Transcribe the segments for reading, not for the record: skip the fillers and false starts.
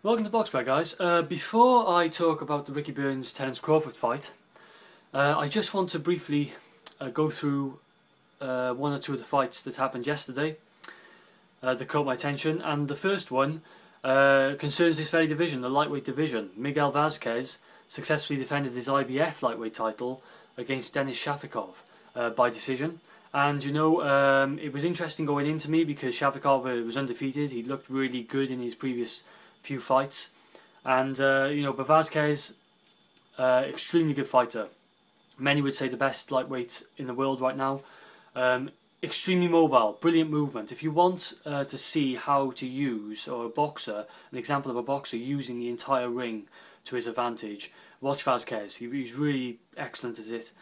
Welcome to Boxplay, guys. Before I talk about the Ricky Burns-Terence Crawford fight, I just want to briefly go through one or two of the fights that happened yesterday that caught my attention. And the first one concerns this very division, the lightweight division. Miguel Vazquez successfully defended his IBF lightweight title against Denis Shafikov by decision. And you know, it was interesting going into me because Shafikov was undefeated. He looked really good in his previous few fights, and you know, but Vazquez, extremely good fighter. Many would say the best lightweight in the world right now. Extremely mobile, brilliant movement. If you want to see how to use, or a boxer, an example of a boxer using the entire ring to his advantage, watch Vazquez. He's really excellent at it.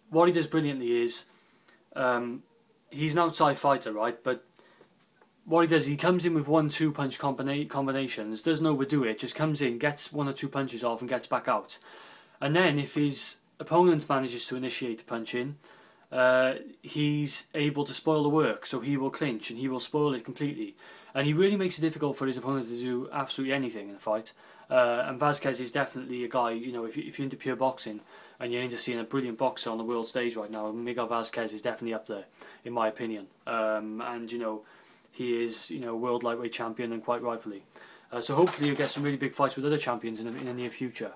What he does brilliantly is, he's an outside fighter, right? But what he does, he comes in with 1-2 punch combinations, doesn't overdo it, just comes in, gets 1 or 2 punches off and gets back out. And then if his opponent manages to initiate the punch in, he's able to spoil the work, so he will clinch and he will spoil it completely. And he really makes it difficult for his opponent to do absolutely anything in the fight. And Vazquez is definitely a guy, you know, if you're into pure boxing and you're into seeing a brilliant boxer on the world stage right now, Miguel Vazquez is definitely up there, in my opinion. And, you know, he is, you know, world lightweight champion, and quite rightfully. So hopefully you'll get some really big fights with other champions in the near future.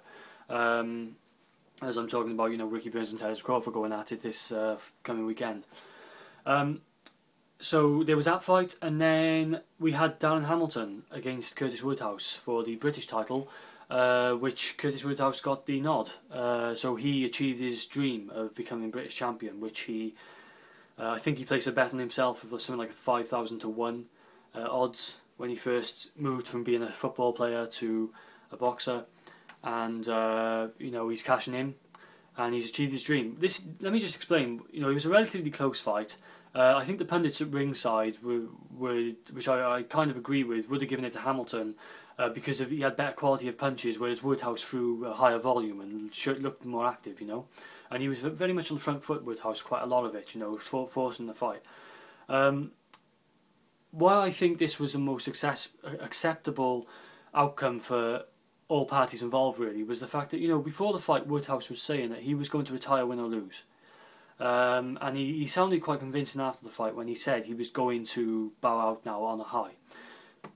As I'm talking about, you know, Ricky Burns and Terence Crawford going at it this coming weekend. So there was that fight, and then we had Darren Hamilton against Curtis Woodhouse for the British title, which Curtis Woodhouse got the nod. So he achieved his dream of becoming British champion, which he, I think he placed a bet on himself of something like 5,000 to 1 odds when he first moved from being a football player to a boxer. And you know, he's cashing in, and he's achieved his dream. Let me just explain. You know, it was a relatively close fight. I think the pundits at ringside which I kind of agree with, would have given it to Hamilton because he had better quality of punches, whereas Woodhouse threw a higher volume and looked more active, you know. And he was very much on the front foot, Woodhouse, quite a lot of it, you know, forcing the fight. Why I think this was the most acceptable outcome for all parties involved, really, was the fact that, you know, before the fight, Woodhouse was saying that he was going to retire win or lose. And he sounded quite convincing after the fight when he said he was going to bow out now on a high.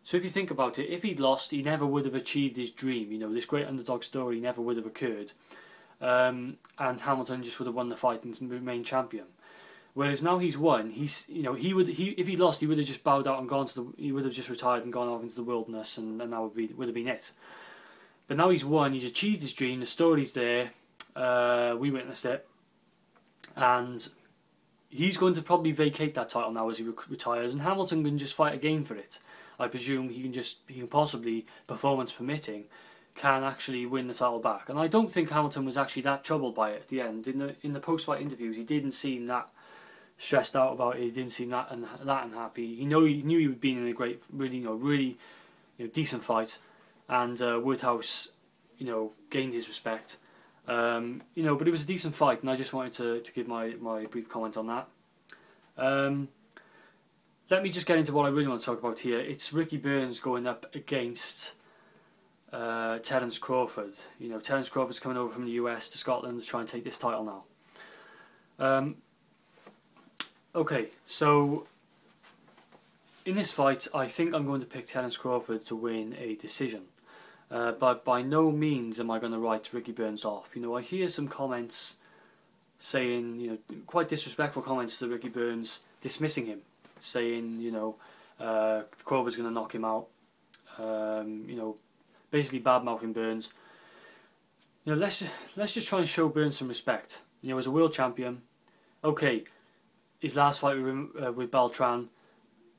So if you think about it, if he'd lost, he never would have achieved his dream. You know, this great underdog story never would have occurred. And Hamilton just would have won the fight and remained champion. Whereas now he's won, you know, if he lost, he would have just bowed out and he would have just retired and gone off into the wilderness, and that would have been it. But now he's won, he's achieved his dream, the story's there, we witnessed it, and he's going to probably vacate that title now as he retires, and Hamilton can just fight again for it. I presume he can possibly, performance permitting, can actually win the title back. And I don't think Hamilton was actually that troubled by it at the end. In the post-fight interviews, he didn't seem that stressed out about it. He didn't seem that unhappy. He knew he would be in a great, really decent fight, and Woodhouse, you know, gained his respect. You know, but it was a decent fight, and I just wanted to give my brief comment on that. Let me just get into what I really want to talk about here. It's Ricky Burns going up against Terence Crawford. You know, Terence Crawford's coming over from the US to Scotland to try and take this title now. Okay, so in this fight, I think I'm going to pick Terence Crawford to win a decision. But by no means am I going to write Ricky Burns off. You know, I hear some comments saying, you know, quite disrespectful comments to Ricky Burns, dismissing him, saying, you know, Crawford's going to knock him out. You know, basically bad-mouthing Burns. You know, let's just try and show Burns some respect. You know, as a world champion, okay, his last fight with Beltran,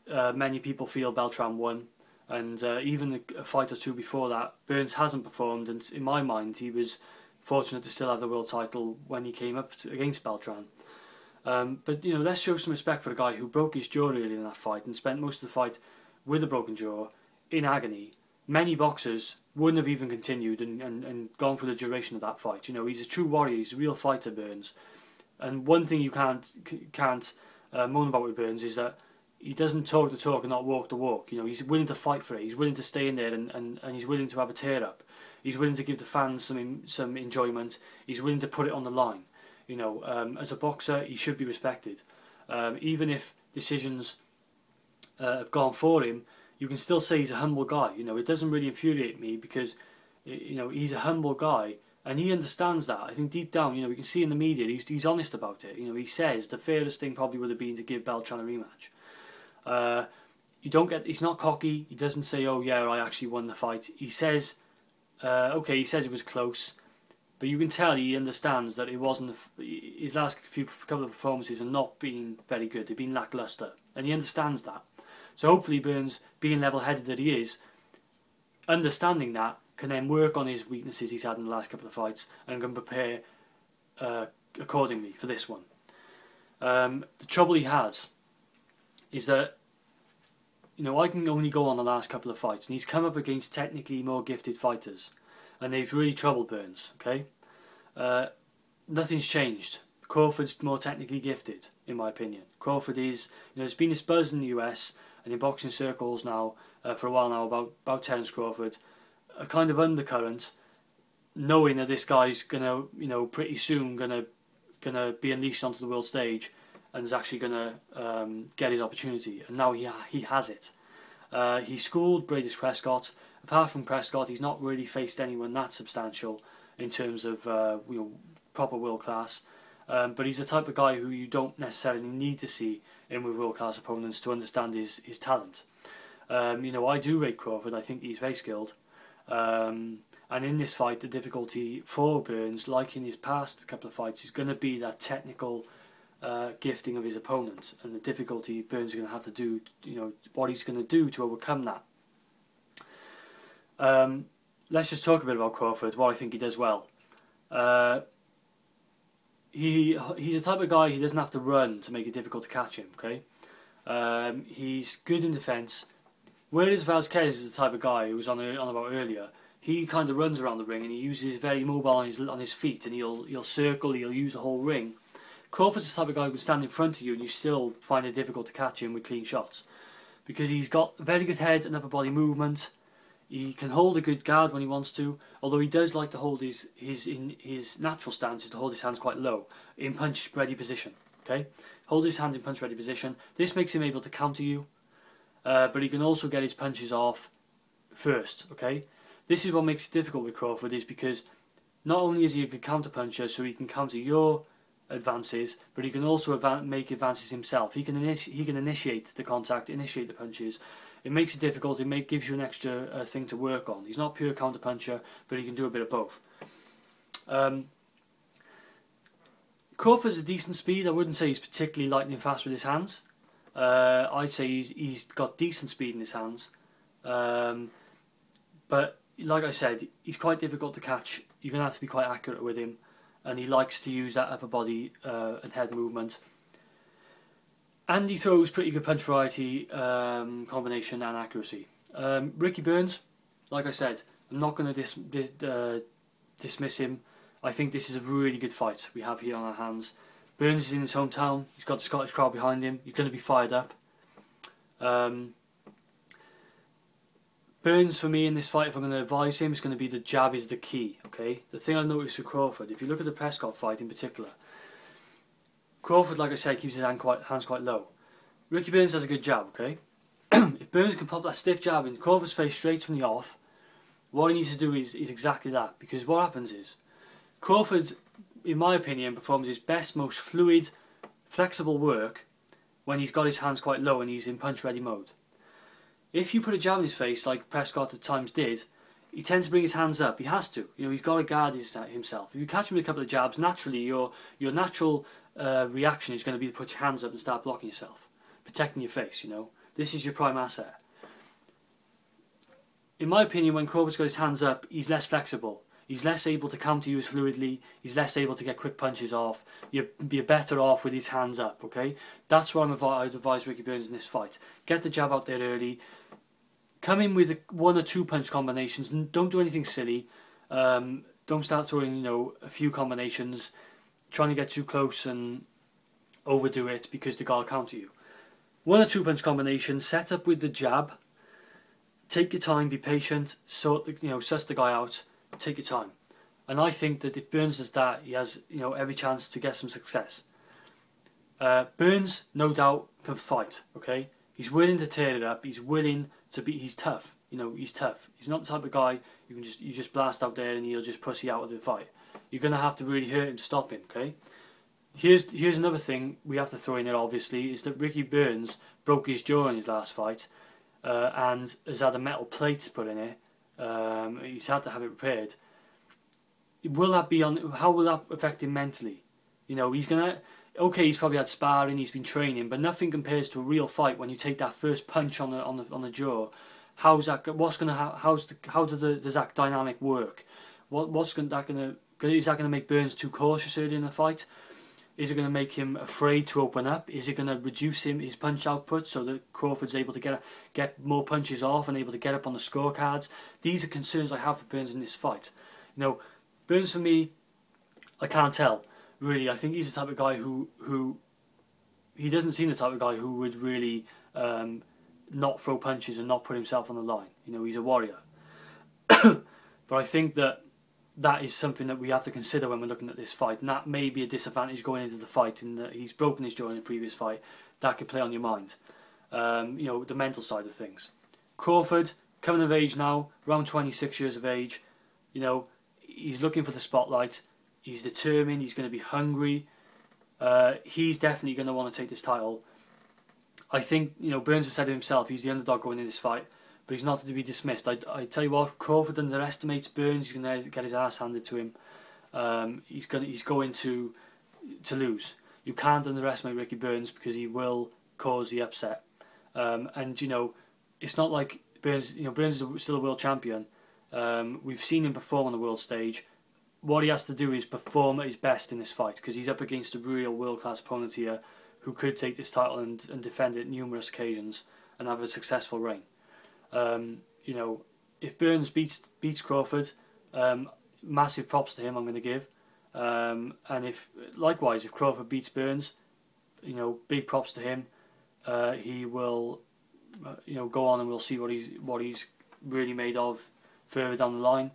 many people feel Beltran won. And even a fight or two before that, Burns hasn't performed, and in my mind, he was fortunate to still have the world title when he came up against Beltran. But you know, let's show some respect for a guy who broke his jaw early in that fight and spent most of the fight with a broken jaw, in agony. Many boxers wouldn't have even continued and gone through the duration of that fight. You know, he's a true warrior, he's a real fighter, Burns. And one thing you can't moan about with Burns is that he doesn't talk the talk and not walk the walk. You know, he's willing to fight for it. He's willing to stay in there, and he's willing to have a tear up. He's willing to give the fans some enjoyment. He's willing to put it on the line. You know, as a boxer, he should be respected. Even if decisions have gone for him, you can still say he's a humble guy. You know, it doesn't really infuriate me because, you know, he's a humble guy and he understands that. I think deep down, you know, we can see in the media he's honest about it. You know, he says the fairest thing probably would have been to give Beltran a rematch. He's not cocky. He doesn't say, "Oh yeah, I actually won the fight." He says, "Okay," he says it was close, but you can tell he understands that it wasn't. His last couple of performances have not been very good. They've been lackluster, and he understands that. So hopefully Burns, being level-headed that he is, understanding that, can then work on his weaknesses he's had in the last couple of fights and can prepare accordingly for this one. The trouble he has is that, you know, I can only go on the last couple of fights, and he's come up against technically more gifted fighters, and they've really troubled Burns. Okay, nothing's changed. Crawford's more technically gifted, in my opinion. Crawford is, you know, there's been this buzz in the US and in boxing circles now for a while now about Terence Crawford, a kind of undercurrent, knowing that this guy's gonna, you know, pretty soon gonna be unleashed onto the world stage and is actually gonna get his opportunity, and now he has it. He schooled Brady Prescott. Apart from Prescott, he's not really faced anyone that substantial in terms of you know, proper world class. But he's the type of guy who you don't necessarily need to see in with world-class opponents to understand his talent. You know, I do rate Crawford. I think he's very skilled. And in this fight, the difficulty for Burns, like in his past couple of fights, is going to be that technical gifting of his opponent, and the difficulty Burns is going to have to do, you know, what he's going to do to overcome that. Let's just talk a bit about Crawford, what I think he does well. He's the type of guy, he doesn't have to run to make it difficult to catch him, okay? He's good in defence. Whereas Vazquez is the type of guy who was on about earlier, he kind of runs around the ring and he uses very mobile on his feet, and he'll circle, he'll use the whole ring. Crawford's the type of guy who can stand in front of you and you still find it difficult to catch him with clean shots, because he's got very good head and upper body movement. He can hold a good guard when he wants to, although he does like to hold his natural stance is to hold his hands quite low in punch ready position. Okay, hold his hands in punch ready position. This makes him able to counter you, but he can also get his punches off first. Okay, this is what makes it difficult with Crawford, is because not only is he a good counter puncher, so he can counter your advances, but he can also make advances himself. He can initiate the contact, initiate the punches. It makes it difficult. It gives you an extra thing to work on. He's not a pure counter puncher, but he can do a bit of both. Crawford's a decent speed. I wouldn't say he's particularly lightning fast with his hands. I'd say he's got decent speed in his hands. But like I said, he's quite difficult to catch. You're going to have to be quite accurate with him, and he likes to use that upper body and head movement. And he throws pretty good punch variety, combination and accuracy. Ricky Burns, like I said, I'm not going to dismiss him. I think this is a really good fight we have here on our hands. Burns is in his hometown. He's got the Scottish crowd behind him. He's going to be fired up. Burns, for me, in this fight, if I'm going to advise him, is going to be the jab is the key. Okay, the thing I noticed with Crawford, if you look at the Prescott fight in particular, Crawford, like I said, keeps his hands quite low. Ricky Burns has a good jab, okay? If Burns can pop that stiff jab in Crawford's face straight from the off, what he needs to do is exactly that. Because what happens is, Crawford, in my opinion, performs his best, most fluid, flexible work when he's got his hands quite low and he's in punch-ready mode. If you put a jab in his face, like Prescott at times did, he tends to bring his hands up. He has to. You know, he's got to guard himself. If you catch him with a couple of jabs, naturally your natural reaction is going to be to put your hands up and start blocking yourself, protecting your face. You know, this is your prime asset. In my opinion, when Crawford's got his hands up, he's less flexible. He's less able to counter you as fluidly. He's less able to get quick punches off. You're better off with his hands up. Okay, that's what I'd advise Ricky Burns in this fight. Get the jab out there early. Come in with one or two punch combinations. Don't do anything silly. Don't start throwing, you know, a few combinations, trying to get too close and overdo it because the guy will counter you. 1 or 2 punch combination, set up with the jab. Take your time, be patient, suss the guy out, take your time. And I think that if Burns does that, he has every chance to get some success. Burns, no doubt, can fight. Okay, he's willing to tear it up. He's willing to be. He's tough. He's tough. He's not the type of guy you just blast out there and he'll just pussy out of the fight. You're gonna have to really hurt him to stop him. Okay. Here's another thing we have to throw in there. Obviously, is that Ricky Burns broke his jaw in his last fight, and has had a metal plate put in it. He's had to have it repaired. Will that be on? How will that affect him mentally? He's gonna. Okay, he's probably had sparring, he's been training, but nothing compares to a real fight when you take that first punch on the jaw. How's that? What's gonna? How does that dynamic work? Is that gonna make Burns too cautious early in the fight? Is it going to make him afraid to open up? Is it going to reduce his punch output so that Crawford's able to get more punches off and able to get up on the scorecards? These are concerns I have for Burns in this fight. Burns for me, I can't tell really. I think he's the type of guy who he doesn't seem the type of guy who would really not throw punches and not put himself on the line. He's a warrior. But I think that is something that we have to consider when we're looking at this fight, and that may be a disadvantage going into the fight in that he's broken his jaw in the previous fight. That could play on your mind, the mental side of things. Crawford, coming of age now, around 26 years of age, he's looking for the spotlight, he's determined, he's going to be hungry, he's definitely going to want to take this title. I think, Burns has said it himself, he's the underdog going in this fight, but he's not to be dismissed. I tell you what, if Crawford underestimates Burns, he's going to get his ass handed to him. He's going to lose. You can't underestimate Ricky Burns because he will cause the upset. And it's not like Burns. Burns is still a world champion. We've seen him perform on the world stage. What he has to do is perform at his best in this fight because he's up against a real world-class opponent here who could take this title and defend it numerous occasions and have a successful reign. If Burns beats Crawford, massive props to him I'm going to give. And if Crawford beats Burns, big props to him. He will, go on and we'll see what he's really made of further down the line.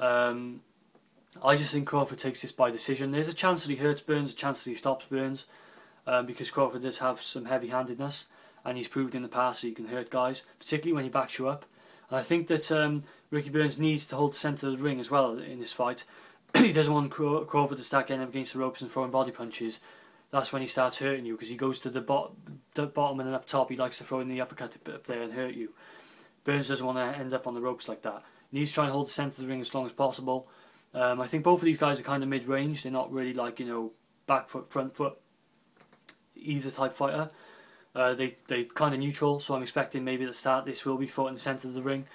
I just think Crawford takes this by decision. There's a chance that he hurts Burns, a chance that he stops Burns, because Crawford does have some heavy-handedness. And he's proved in the past that he can hurt guys, particularly when he backs you up. And I think that Ricky Burns needs to hold the centre of the ring as well in this fight. He doesn't want Crawford to start getting up against the ropes and throwing body punches. That's when he starts hurting you because he goes to the bottom and then up top. He likes to throw in the uppercut up there and hurt you. Burns doesn't want to end up on the ropes like that. He needs to try and hold the centre of the ring as long as possible. I think both of these guys are kind of mid-range. They're not really like back foot, front foot, either type fighter. They kind of neutral, so I'm expecting maybe at the start this will be fought in the centre of the ring.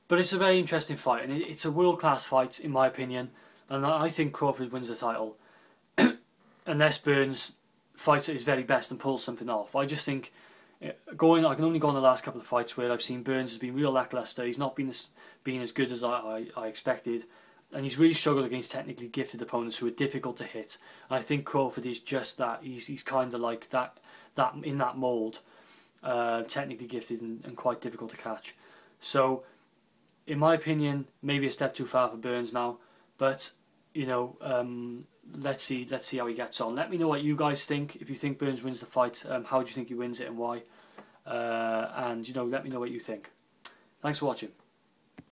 But it's a very interesting fight, and it's a world-class fight in my opinion, and I think Crawford wins the title unless Burns fights at his very best and pulls something off. I just think I can only go on the last couple of fights where I've seen Burns has been real lacklustre. He's not been as good as I expected, and he's really struggled against technically gifted opponents who are difficult to hit. And I think Crawford is just that. He's kind of like that in that mould, technically gifted and quite difficult to catch. So, in my opinion, maybe a step too far for Burns now. But let's see how he gets on. Let me know what you guys think. If you think Burns wins the fight, how do you think he wins it and why? And let me know what you think. Thanks for watching.